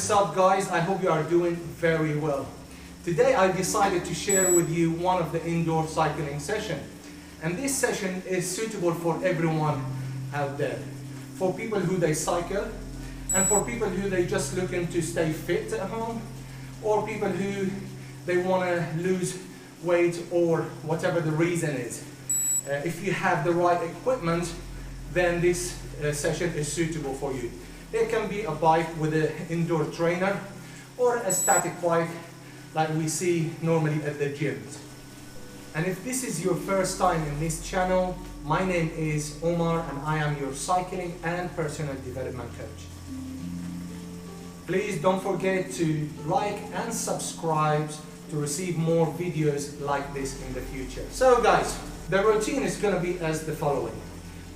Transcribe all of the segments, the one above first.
what's up guys? I hope you are doing very well. Today I decided to share with you one of the indoor cycling session. And this session is suitable for everyone out there. For people who they cycle, and for people who they just looking to stay fit at home, or people who they want to lose weight or whatever the reason is. If you have the right equipment, then this session is suitable for you. It can be a bike with an indoor trainer or a static bike like we see normally at the gyms. And if this is your first time in this channel, my name is Omar and I am your cycling and personal development coach. Please don't forget to like and subscribe to receive more videos like this in the future. So guys, the routine is going to be as the following.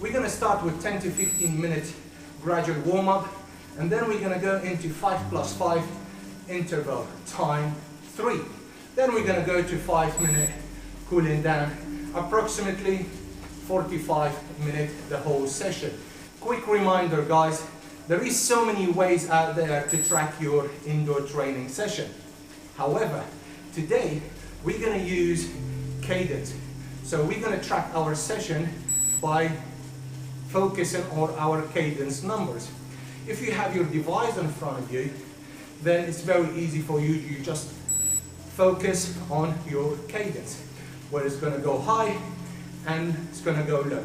We're going to start with 10 to 15 minute gradual warm-up, and then we're going to go into 5+5 interval time 3. Then we're going to go to 5-minute cooling down, approximately 45 minutes the whole session. Quick reminder guys, there is so many ways out there to track your indoor training session. However, today we're going to use Cadence. So we're going to track our session by focusing on our cadence numbers. If you have your device in front of you, then it's very easy for you to just focus on your cadence, where it's going to go high and it's going to go low.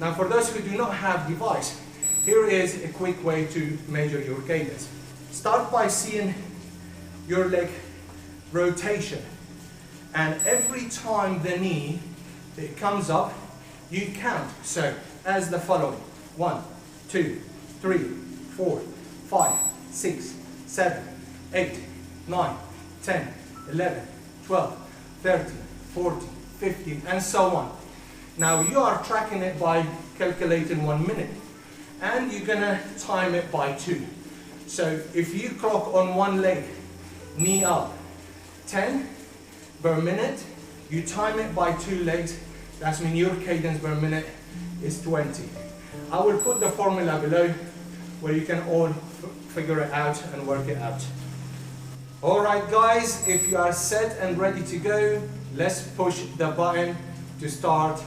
Now for those who do not have device, here is a quick way to measure your cadence. Start by seeing your leg rotation, and every time the knee it comes up, you count. So as the following: 1, 2, 3, 4, 5, 6, 7, 8, 9, 10, 11, 12, 13, 14, 15, and so on. Now you are tracking it by calculating 1 minute, and you're gonna time it by 2. So if you clock on one leg, knee up, 10 per minute, you time it by 2 legs, that's mean your cadence per minute is 20. I will put the formula below where you can all figure it out and work it out. Alright guys, if you are set and ready to go, let's push the button to start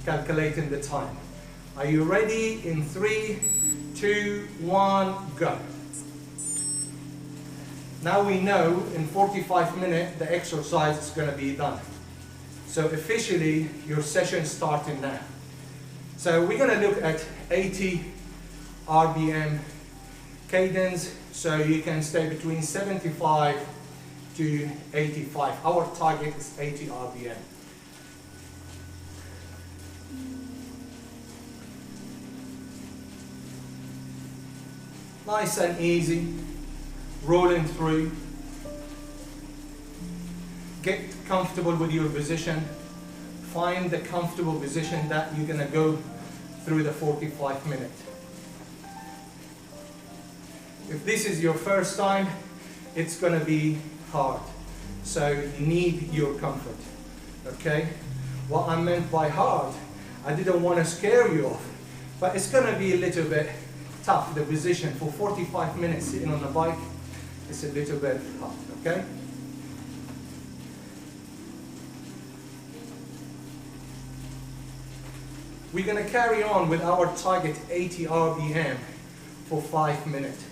calculating the time. Are you ready? In 3, 2, 1, go. Now we know in 45 minutes the exercise is going to be done. So officially your session starting now. So we're going to look at 80 RPM cadence, so you can stay between 75 to 85. Our target is 80 RPM. Nice and easy, rolling through. Get comfortable with your position. Find the comfortable position that you're going to go through the 45 minutes. If this is your first time, it's going to be hard. So you need your comfort. Okay? What I meant by hard, I didn't want to scare you off, but it's going to be a little bit tough. The position for 45 minutes sitting on the bike is a little bit hard. Okay? We're going to carry on with our target 80 RPM for 5 minutes.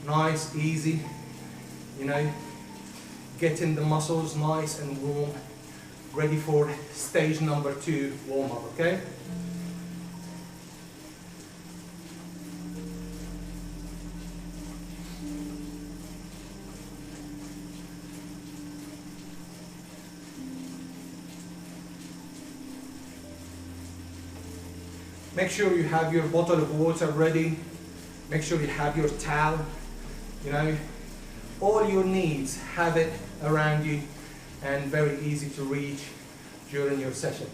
Nice, easy, you know, getting the muscles nice and warm, ready for stage number 2 warm up, okay? Make sure you have your bottle of water ready. Make sure you have your towel. You know, all your needs, have it around you and very easy to reach during your session.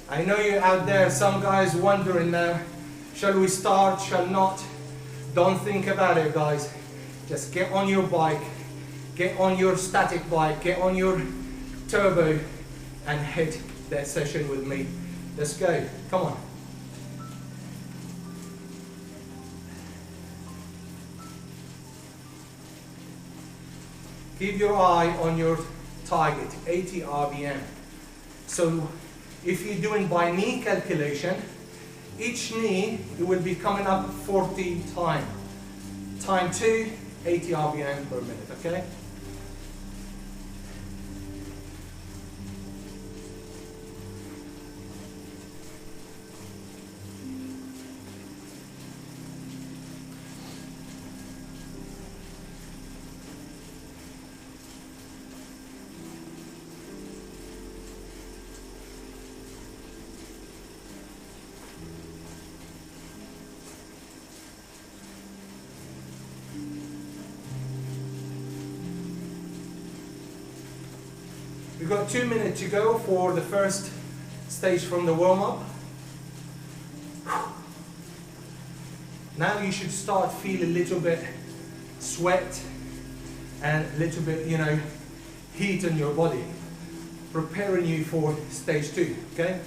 I know you're out there, some guys wondering now, shall we start, shall not? Don't think about it guys. Just get on your bike, get on your static bike, get on your turbo and hit that session with me. Let's go. Come on. Keep your eye on your target, 80 RPM. So if you're doing by knee calculation, each knee it will be coming up 40 times. Time 2, 80 RPM per minute, okay? We've got 2 minutes to go for the first stage from the warm-up. Now you should start feel a little bit sweat and a little bit, you know, heat in your body, preparing you for stage 2, okay?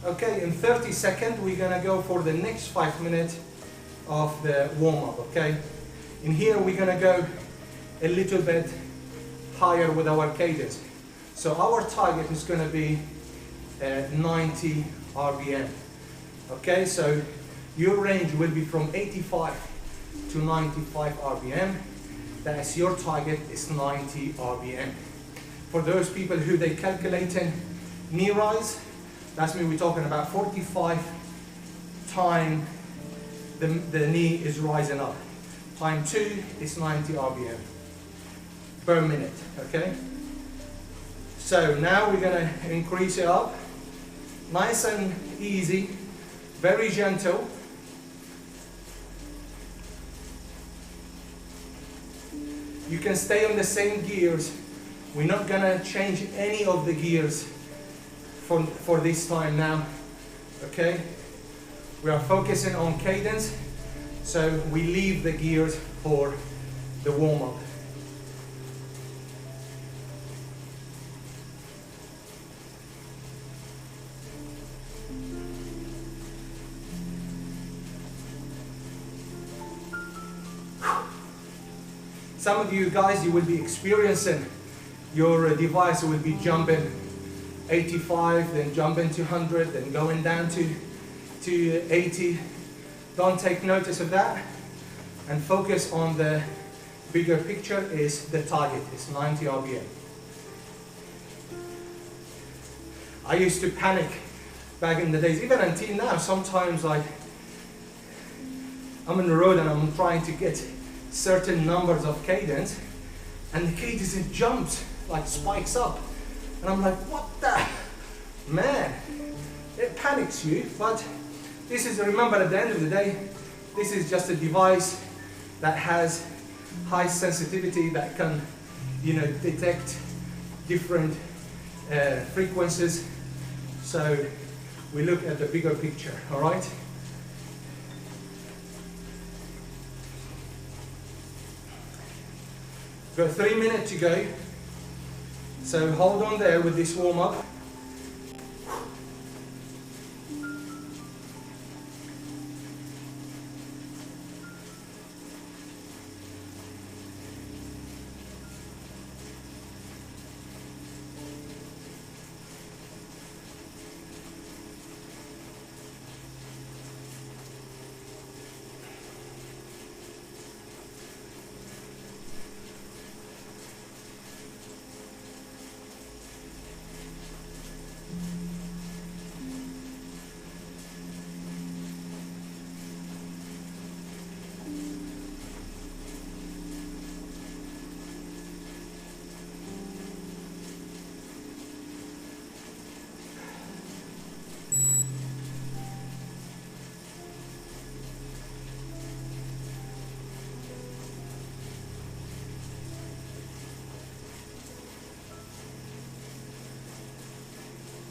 Okay, in 30 seconds we're gonna go for the next 5 minutes of the warm-up, okay? In here we're gonna go a little bit higher with our cadence. So our target is gonna be 90 RPM. Okay, so your range will be from 85 to 95 RPM. That's your target is 90 RPM. For those people who they calculating knee rise, that's mean we're talking about 45 times the knee is rising up. Time 2 is 90 RPM per minute, okay? So now we're gonna increase it up. Nice and easy, very gentle. You can stay on the same gears. We're not gonna change any of the gears for this time now, okay? We are focusing on cadence, so we leave the gears for the warm-up. Some of you guys, you will be experiencing your device will be jumping 85, then jumping to 100, then going down to 80. Don't take notice of that and focus on the bigger picture is the target, is 90 RPM. I used to panic back in the days, even until now, sometimes I'm on the road and I'm trying to get certain numbers of cadence and the cadence it jumps, like spikes up. And I'm like, what the? Man, it panics you, but this is, remember at the end of the day, this is just a device that has high sensitivity that can, you know, detect different frequencies. So we look at the bigger picture, all right? Got 3 minutes to go. So hold on there with this warm-up.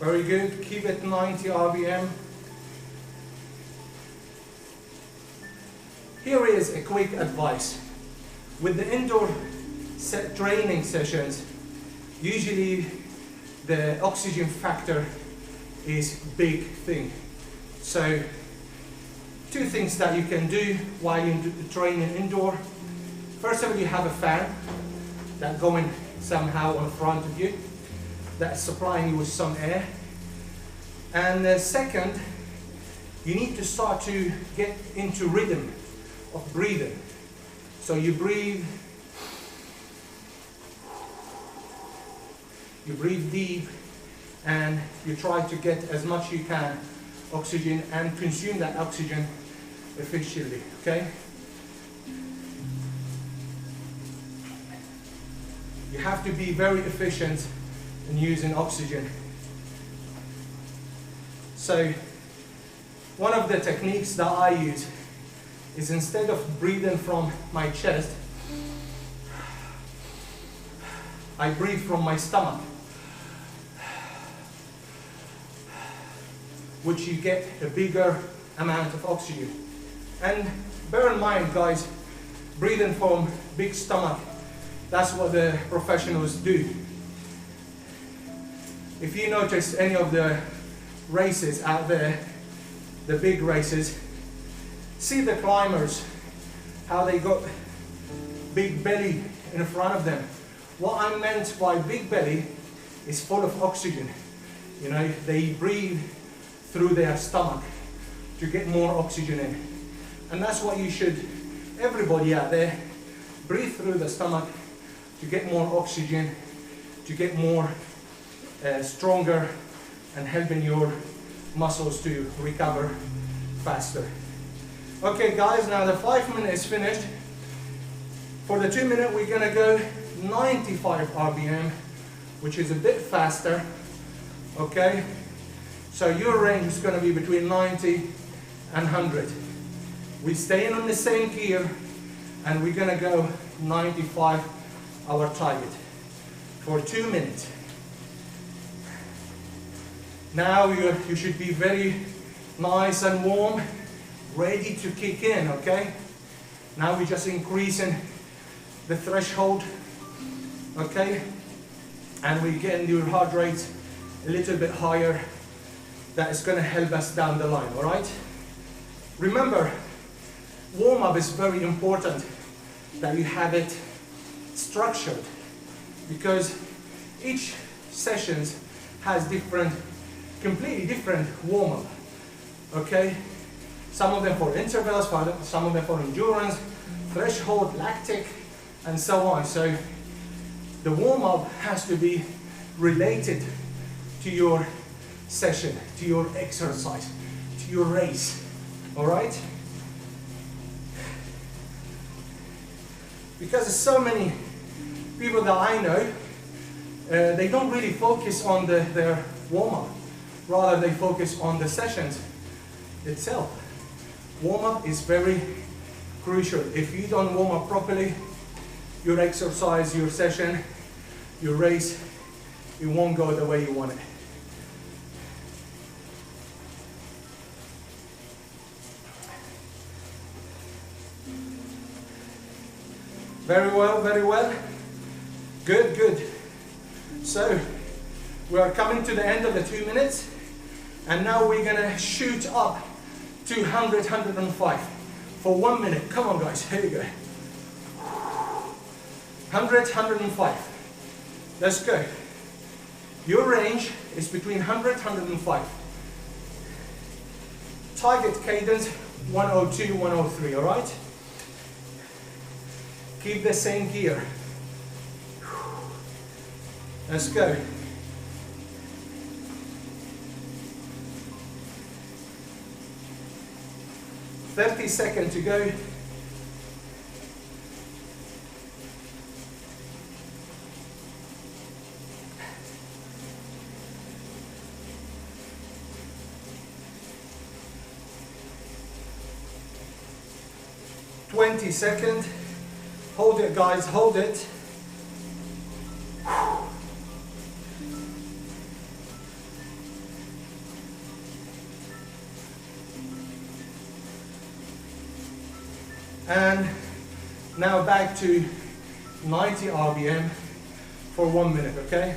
Very good. Keep it 90 RPM. Here is a quick advice. With the indoor training sessions, usually the oxygen factor is big thing. So two things that you can do while you're training indoor. First of all, you have a fan that's going somehow on front of you, that's supplying you with some air. And second, you need to start to get into rhythm of breathing. So you breathe deep, and you try to get as much you can oxygen and consume that oxygen efficiently, okay? You have to be very efficient in using oxygen. So one of the techniques that I use is, instead of breathing from my chest, I breathe from my stomach, which you get a bigger amount of oxygen. And bear in mind, guys, breathing from big stomach, that's what the professionals do. If you notice any of the races out there, the big races, see the climbers, how they got big belly in front of them. What I meant by big belly is full of oxygen. You know, they breathe through their stomach to get more oxygen in. And that's what you should, everybody out there, breathe through the stomach to get more oxygen, to get more stronger, and helping your muscles to recover faster. Okay guys, now the 5 minutes is finished. For the 2 minute, we're gonna go 95 RPM, which is a bit faster, okay? So your range is gonna be between 90 and 100. We're staying on the same gear, and we're gonna go 95, our target, for 2 minutes. Now you should be very nice and warm, ready to kick in, okay? Now we're just increasing the threshold, okay? And we're getting your heart rate a little bit higher. That is going to help us down the line, all right? Remember, warm-up is very important that you have it structured, because each session has completely different warm-up, okay? Some of them for intervals, some of them for endurance, threshold, lactic, and so on. So the warm-up has to be related to your session, to your exercise, to your race, all right? Because there's so many people that I know, they don't really focus on their warm-up. Rather, they focus on the sessions itself. Warm-up is very crucial. If you don't warm up properly, your exercise, your session, your race, it won't go the way you want it. Very well, very well. Good, good. So, we are coming to the end of the 2 minutes, and now we're gonna shoot up to 100, 105 for 1 minute. Come on guys, here we go. 100, 105. Let's go. Your range is between 100, 105. Target cadence 102, 103, all right? Keep the same gear. Let's go. $30 seconds to go. $20 seconds. Hold it, guys, hold it. And now back to 90 RPM for 1 minute, okay?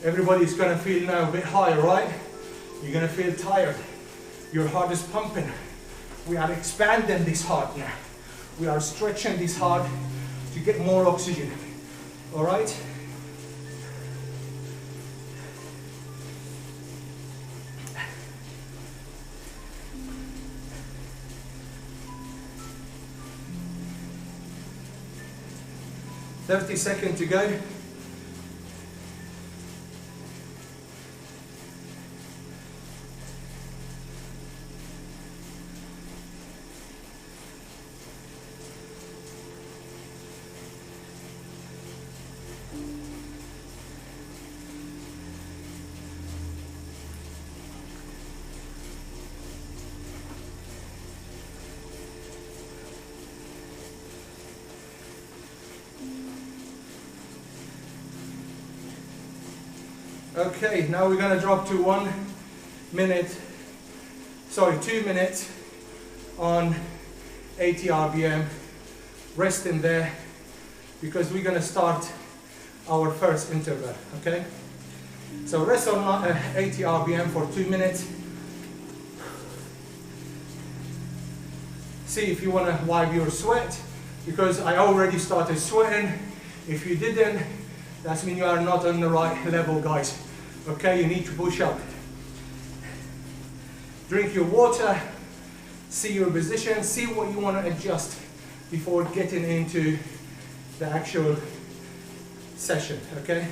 Everybody's gonna feel now a bit higher, right? You're gonna feel tired. Your heart is pumping. We are expanding this heart now. We are stretching this heart to get more oxygen, all right? $30 to go. Okay, now we're going to drop to 2 minutes on 80 RPM. Rest in there because we're going to start our first interval, okay? So rest on 80 RPM for 2 minutes. See if you want to wipe your sweat, because I already started sweating. If you didn't, that means you are not on the right level, guys. Okay, you need to push up. Drink your water, see your position, see what you want to adjust before getting into the actual session, okay?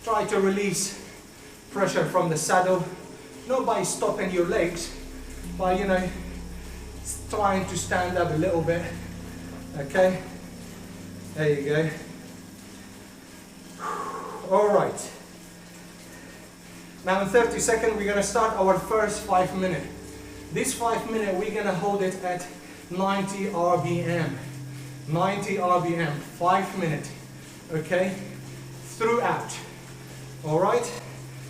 Try to release pressure from the saddle, not by stopping your legs, by, you know, trying to stand up a little bit, okay? There you go. All right. Now in 30 seconds, we're gonna start our first 5 minutes. This 5 minutes, we're gonna hold it at 90 RPM. 90 RPM, 5 minutes, okay? Throughout. All right,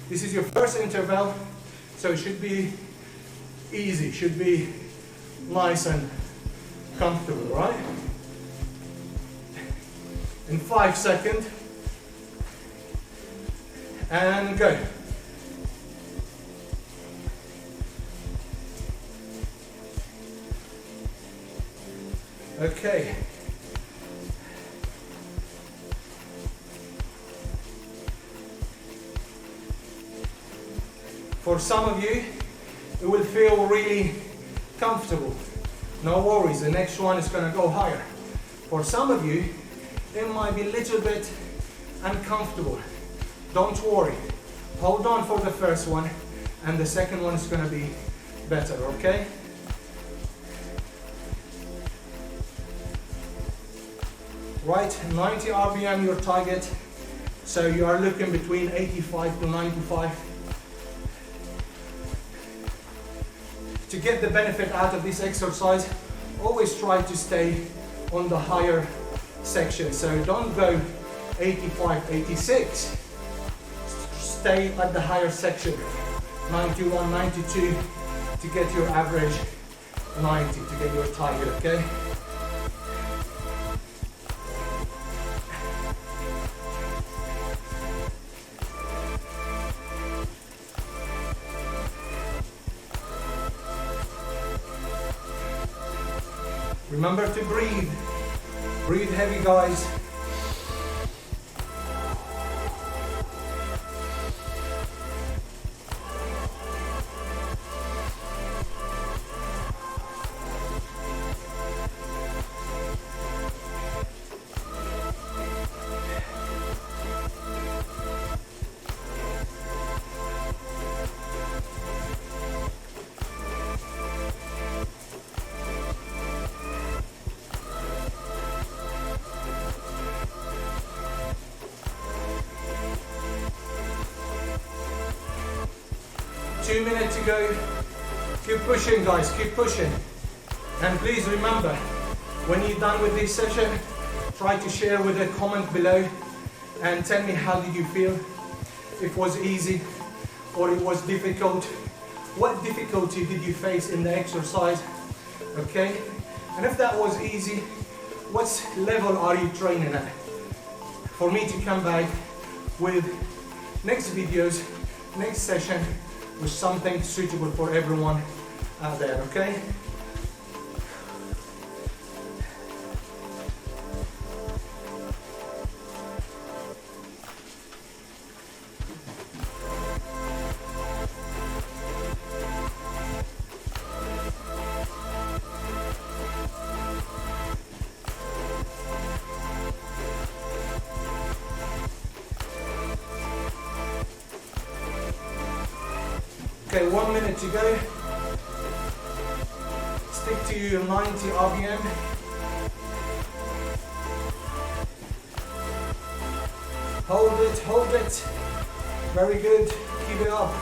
this is your first interval, so it should be easy, should be nice and comfortable, right? In 5 seconds, and go. Okay. For some of you, it will feel really comfortable. No worries, the next one is going to go higher. For some of you, it might be a little bit uncomfortable. Don't worry. Hold on for the first one, and the second one is going to be better, okay? Right, 90 RPM your target. So you are looking between 85 to 95. To get the benefit out of this exercise, always try to stay on the higher section. So don't go 85, 86. Stay at the higher section, 91, 92, to get your average 90, to get your target, okay? Remember to breathe. Breathe heavy, guys. 2 minutes to go. Keep pushing, guys, keep pushing. And please remember, when you're done with this session, try to share with a comment below and tell me how did you feel. If it was easy or it was difficult. What difficulty did you face in the exercise? Okay? And if that was easy, what level are you training at? For me to come back with next videos, next session, with something suitable for everyone out there, okay? Okay, 1 minute to go. Stick to your 90 RPM. Hold it. Very good, keep it up.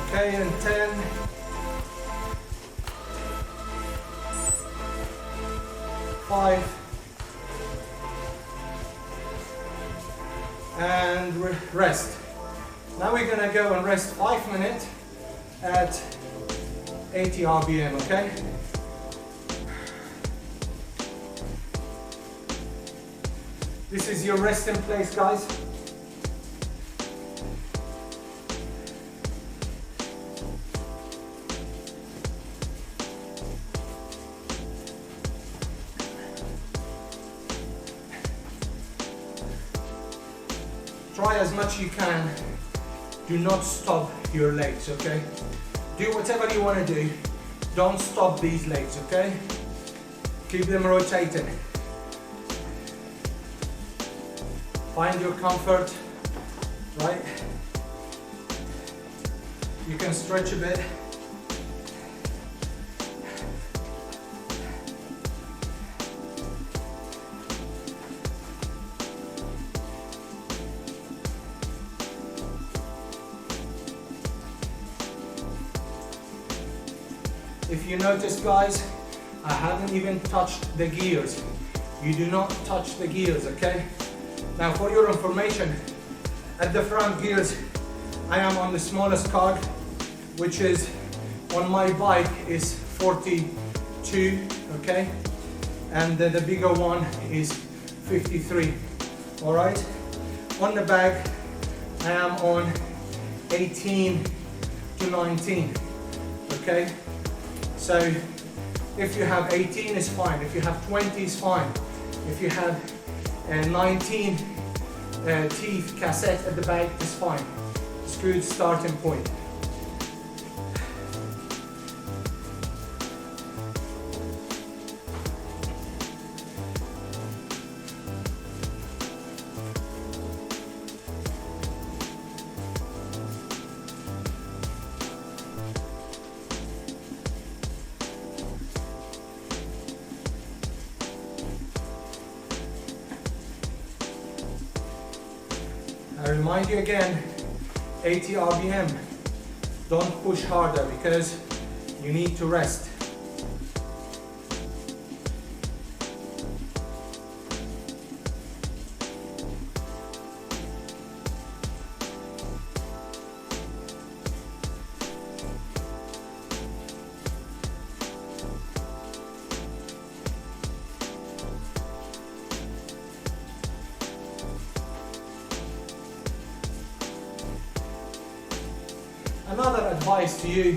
Okay, and 10, 5, and rest. Now we're gonna go and rest 5 minutes at 80 RPM, okay? This is your rest in place, guys. Try as much you can. Do not stop your legs, okay? Do whatever you want to do. Don't stop these legs, okay? Keep them rotating. Find your comfort, right? You can stretch a bit. If you notice, guys, I haven't even touched the gears. You do not touch the gears, okay? Now, for your information, at the front gears, I am on the smallest card, which is on my bike is 42, okay? And the bigger one is 53, all right? On the back, I am on 18 to 19, okay? So if you have 18 is fine, if you have 20 is fine, if you have 19 teeth cassette at the back is fine. It's a good starting point. I remind you again, 80 RPM. Don't push harder because you need to rest. Another advice to you,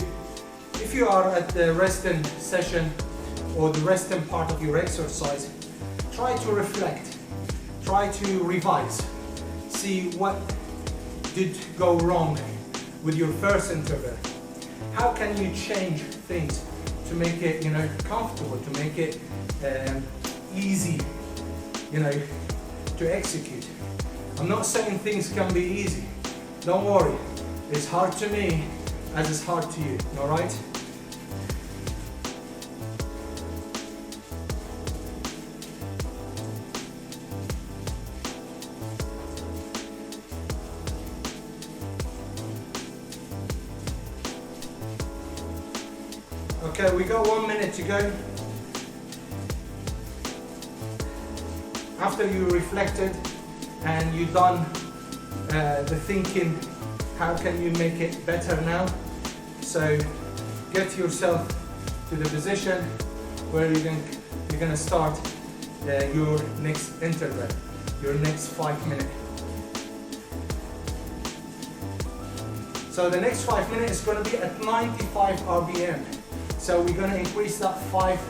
if you are at the resting session or the resting part of your exercise, try to reflect, try to revise, see what did go wrong with your first interval. How can you change things to make it, you know, comfortable, to make it easy, you know, to execute. I'm not saying things can be easy. Don't worry. It's hard to me as it's hard to you, all right? Okay, we got 1 minute to go. After you reflected and you done the thinking, how can you make it better now? So get yourself to the position where you're gonna start your next interval, your next 5 minutes. So the next 5 minutes is gonna be at 95 RPM. So we're gonna increase that 5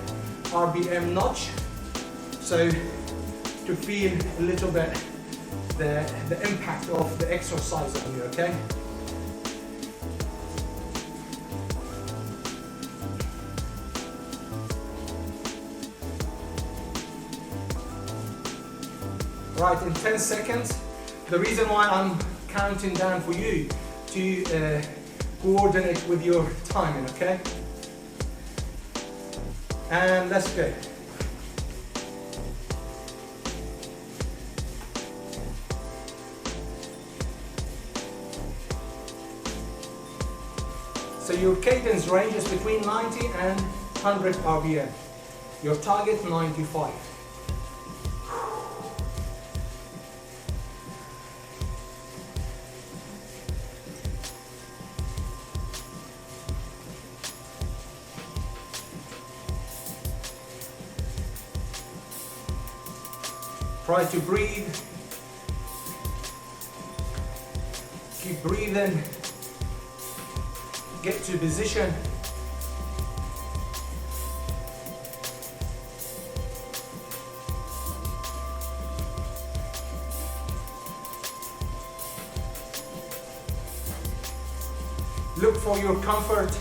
RPM notch. So to feel a little bit the impact of the exercise on you, okay? Right, in 10 seconds. The reason why I'm counting down for you to coordinate with your timing, okay? And let's go. So your cadence range is between 90 and 100 RPM. Your target 95. Try to breathe. Keep breathing. Get to position. Look for your comfort.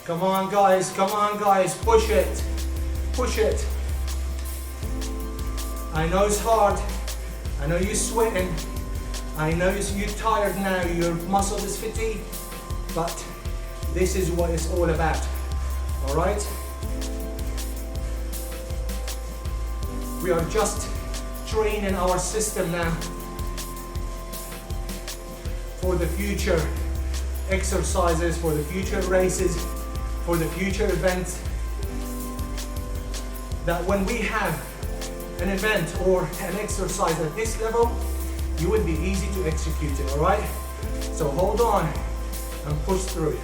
Come on guys, push it, push it. I know it's hard, I know you're sweating, I know you're tired now, your muscle is fatigued, but this is what it's all about, all right? We are just training our system now for the future exercises, for the future races, for the future events, that when we have an event or an exercise at this level, you will be easy to execute it, all right? So hold on and push through.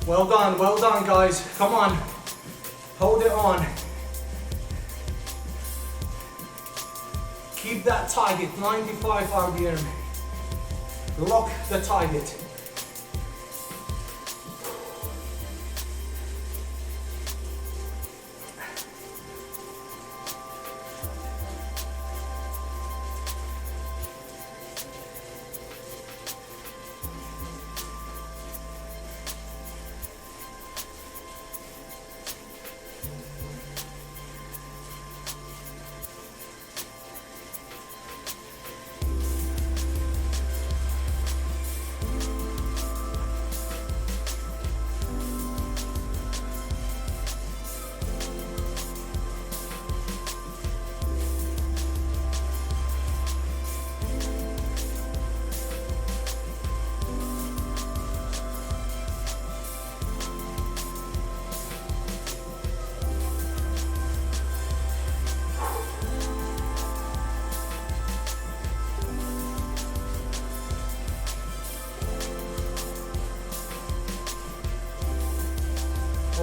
Well done guys, come on, hold it on. Keep that target, 95 RPM. Lock the target.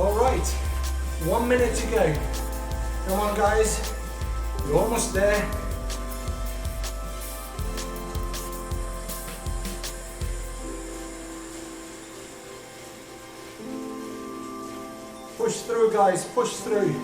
All right, 1 minute to go. Come on guys, you're almost there. Push through guys, push through.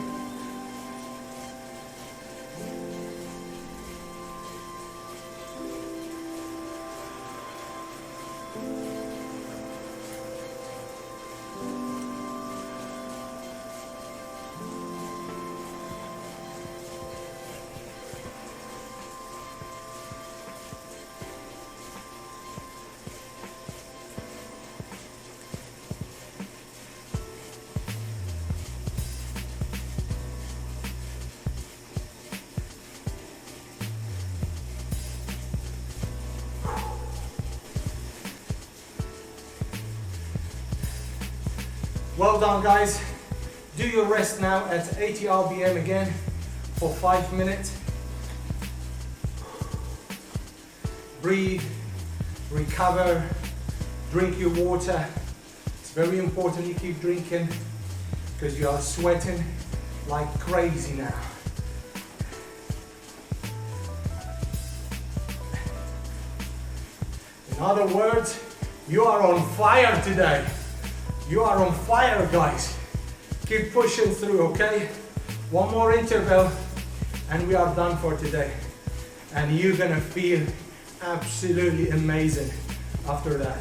Well done guys. Do your rest now at 80 RPM again for 5 minutes. Breathe, recover, drink your water. It's very important you keep drinking because you are sweating like crazy now. In other words, you are on fire today. You are on fire, guys. Keep pushing through, okay? One more interval and we are done for today. And you're gonna feel absolutely amazing after that.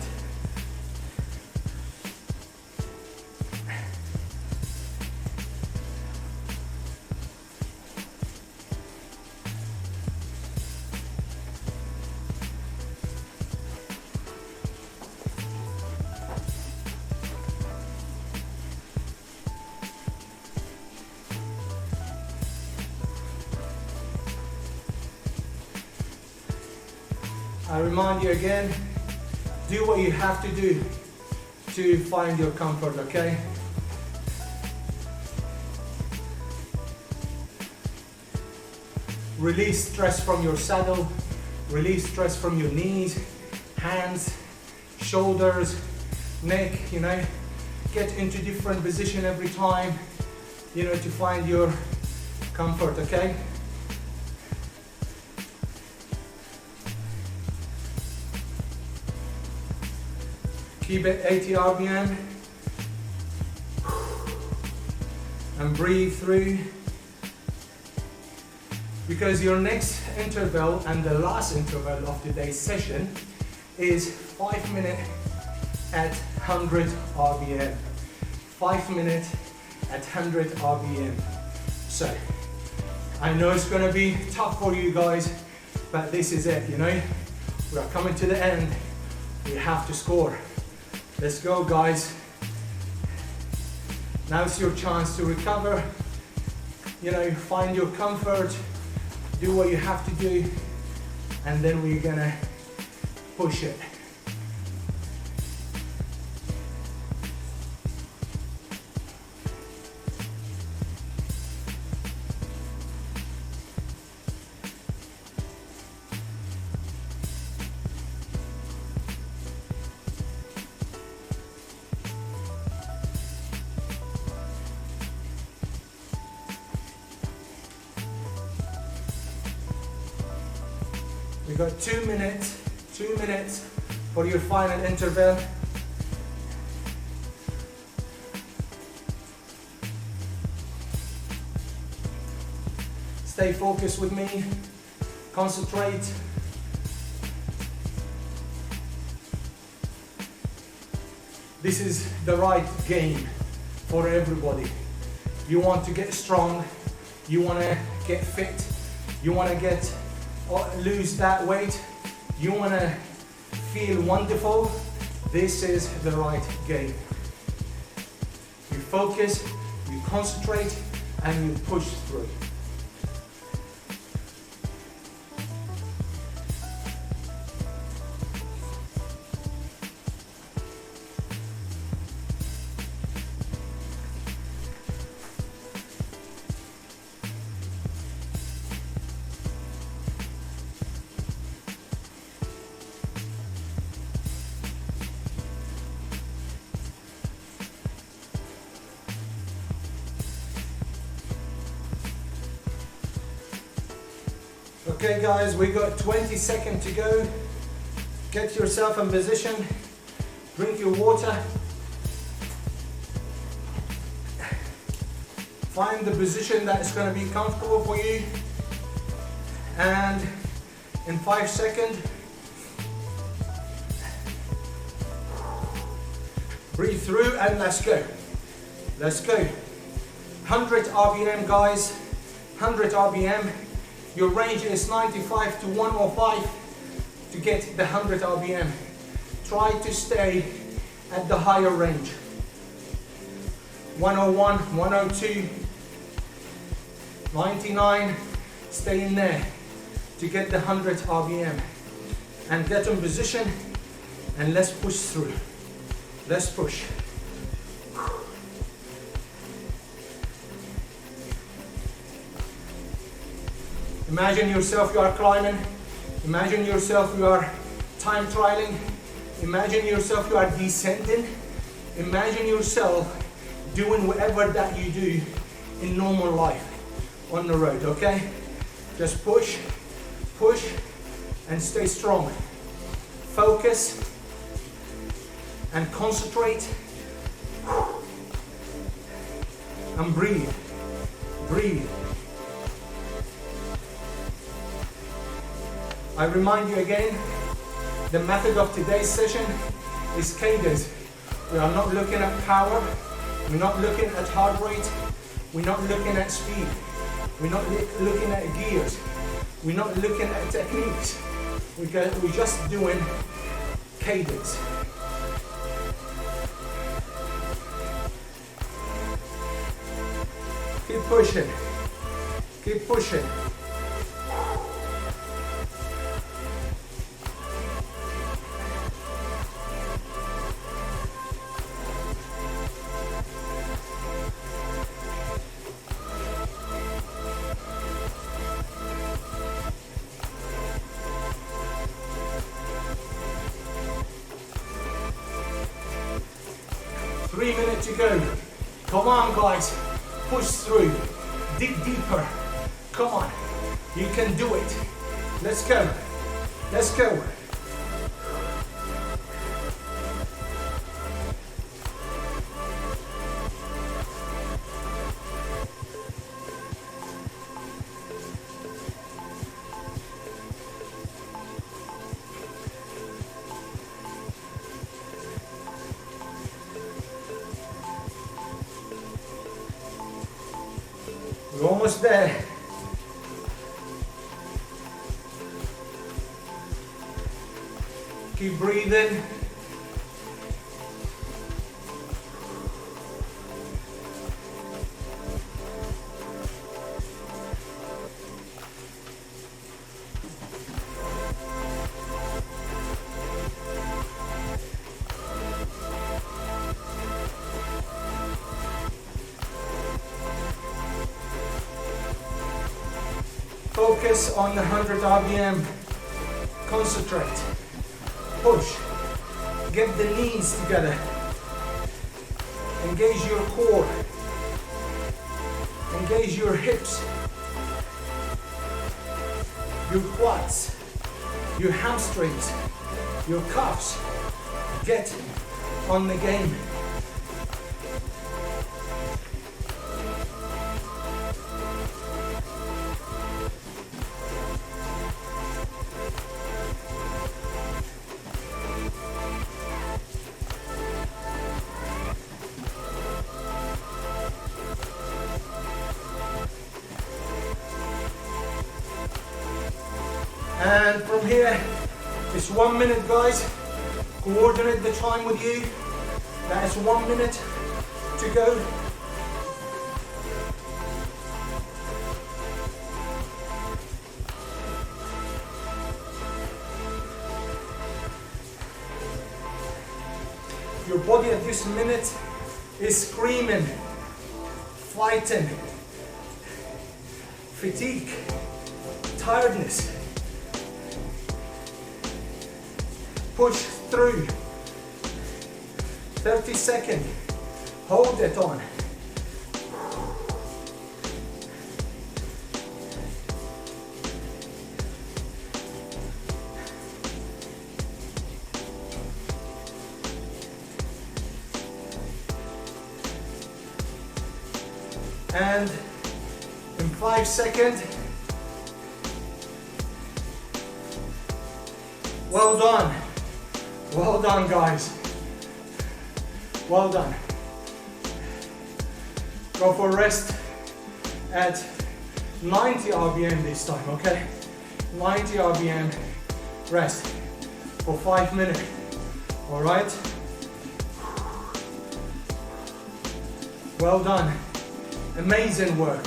I remind you again, do what you have to do to find your comfort, okay? Release stress from your saddle, release stress from your knees, hands, shoulders, neck, you know. Get into different position every time, you know, to find your comfort, okay? Keep it 80 RPM and breathe through, because your next interval and the last interval of today's session is 5 minutes at 100 RPM. 5 minutes at 100 RPM. So I know it's gonna be tough for you guys, but this is it, you know. We are coming to the end. We have to score. Let's go, guys. Now it's your chance to recover, you know, find your comfort, do what you have to do, and then we're gonna push it. We got 2 minutes for your final interval. Stay focused with me, concentrate. This is the right game for everybody. You want to get strong, you want to get fit, you want to get lose that weight, you want to feel wonderful. This is the right game. You focus, you concentrate, and you push through. Okay guys, we got 20 seconds to go. Get yourself in position, drink your water. Find the position that is going to be comfortable for you. And in 5 seconds, breathe through and let's go. Let's go. 100 RPM guys, 100 RPM. Your range is 95 to 105 to get the 100 RPM. Try to stay at the higher range. 101, 102, 99, stay in there to get the 100 RPM. And get in position and let's push through. Let's push. Imagine yourself you are climbing. Imagine yourself you are time trialing. Imagine yourself you are descending. Imagine yourself doing whatever that you do in normal life on the road, okay? Just push, push, and stay strong. Focus and concentrate. And breathe, breathe. I remind you again, the method of today's session is cadence. We are not looking at power, we're not looking at heart rate, we're not looking at speed, we're not looking at gears, we're not looking at techniques, we're just doing cadence. Keep pushing, keep pushing. To go. Come on guys, push through, dig deeper. Come on, you can do it. Let's go, let's go. We're almost there. Keep breathing. Focus on the 100 RPM. Concentrate. Push. Get the knees together. Engage your core. Engage your hips. Your quads. Your hamstrings. Your calves. Get on the game. And from here, it's 1 minute guys. Coordinate the time with you. That is 1 minute to go. Your body at this minute is screaming, fighting, fatigue, tiredness. Push through. 30 seconds. Hold it on. And in 5 seconds. Well done. Well done, guys. Well done. Go for rest at 90 RPM this time, okay? 90 RPM rest for 5 minutes. All right? Well done. Amazing work.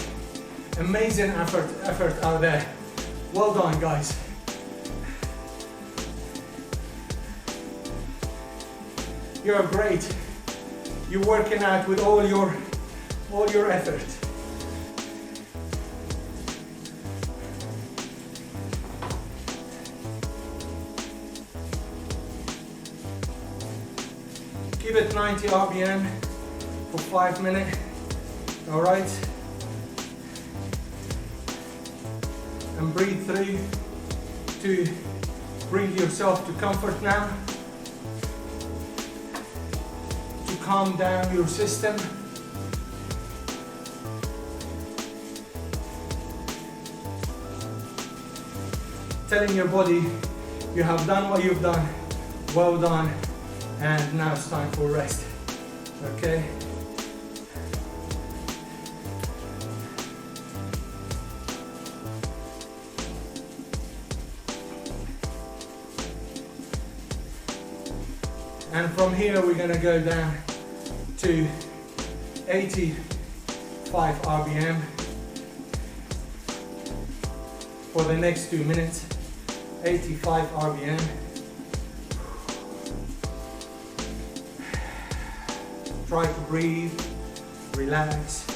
Amazing effort out there. Well done, guys. You're great. You're working out with all your effort. Keep it 90 RPM for 5 minutes. All right? And breathe through to bring yourself to comfort now. To calm down your system. Telling your body you have done what you've done. Well done. And now it's time for rest. Okay? And from here we're going to go down to 85 RPM for the next 2 minutes. 85 RPM. Try to breathe, relax,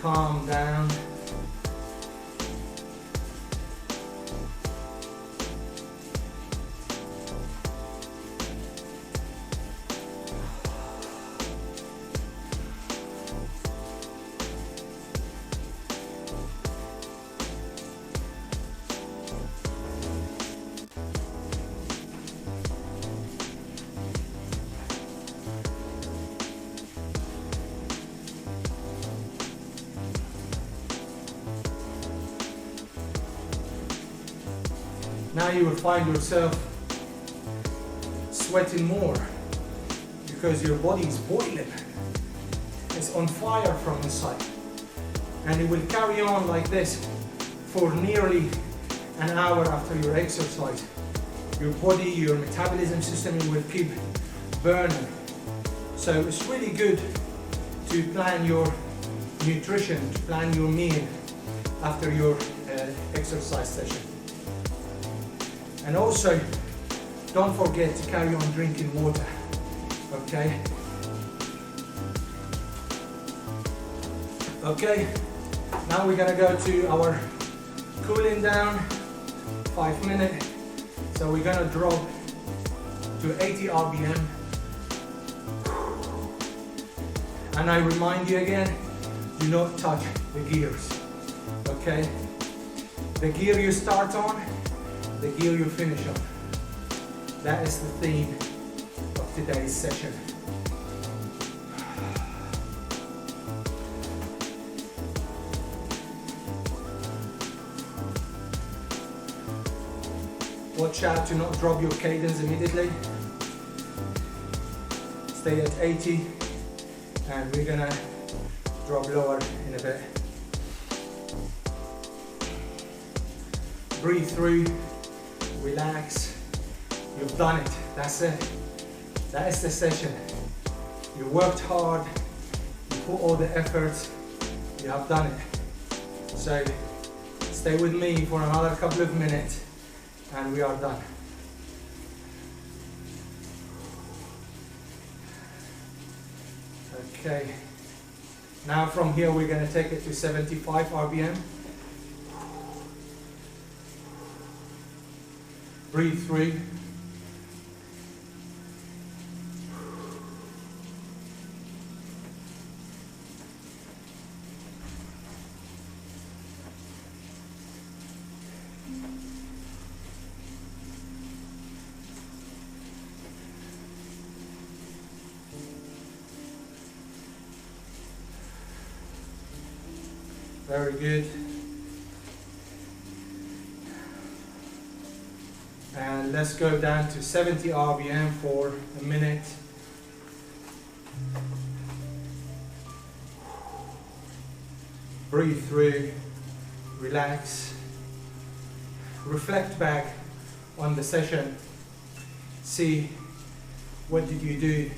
calm down. Now you will find yourself sweating more because your body is boiling. It's on fire from inside. And it will carry on like this for nearly an hour after your exercise. Your body, your metabolism system will keep burning. So it's really good to plan your nutrition, to plan your meal after your exercise session. And also, don't forget to carry on drinking water, okay? Okay, now we're gonna go to our cooling down, 5 minutes. So we're gonna drop to 80 RPM. And I remind you again, do not touch the gears, okay? The gear you start on, the gear you finish on. That is the theme of today's session. Watch out to not drop your cadence immediately. Stay at 80 and we're gonna drop lower in a bit. Breathe through. Relax. You've done it. That's it. That is the session. You worked hard. You put all the effort. You have done it. So stay with me for another couple of minutes and we are done. Okay. Now from here we're going to take it to 75 RPM. Breathe through. Very good. And let's go down to 70 RPM for a minute. Breathe through, relax, reflect back on the session, see what did you do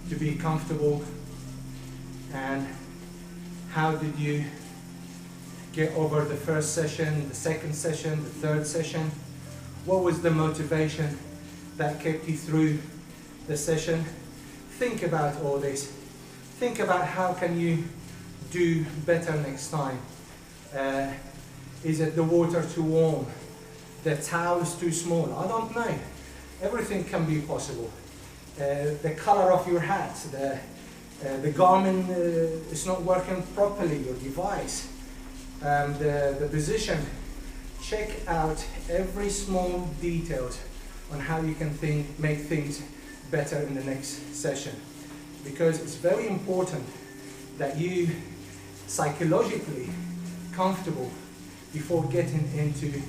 to be comfortable and how did you get over the first session, the second session, the third session. What was the motivation that kept you through the session? Think about all this. Think about how can you do better next time. Is it the water too warm? The towel is too small? I don't know. Everything can be possible. The color of your hat, the garment is not working properly, your device, the position. Check out every small details on how you can make things better in the next session, because it's very important that you psychologically comfortable before getting into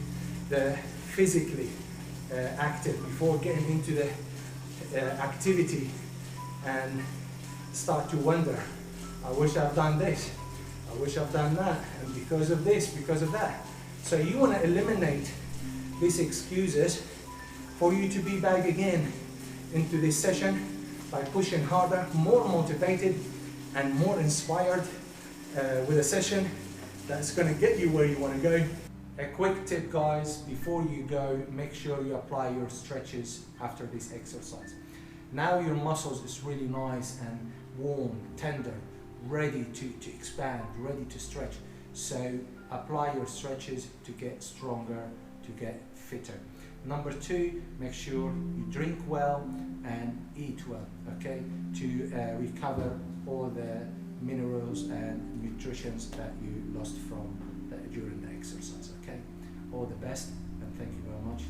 the physically active, before getting into the activity and start to wonder, I wish I've done this, I wish I've done that, and because of this, because of that. So you want to eliminate these excuses for you to be back again into this session by pushing harder, more motivated and more inspired with a session that's going to get you where you want to go. A quick tip, guys, before you go, make sure you apply your stretches after this exercise. Now your muscles is really nice and warm, tender, ready to expand, ready to stretch. So apply your stretches to get stronger, to get fitter. Number two, make sure you drink well and eat well, okay, to recover all the minerals and nutrients that you lost from during the exercise, okay? All the best, and thank you very much.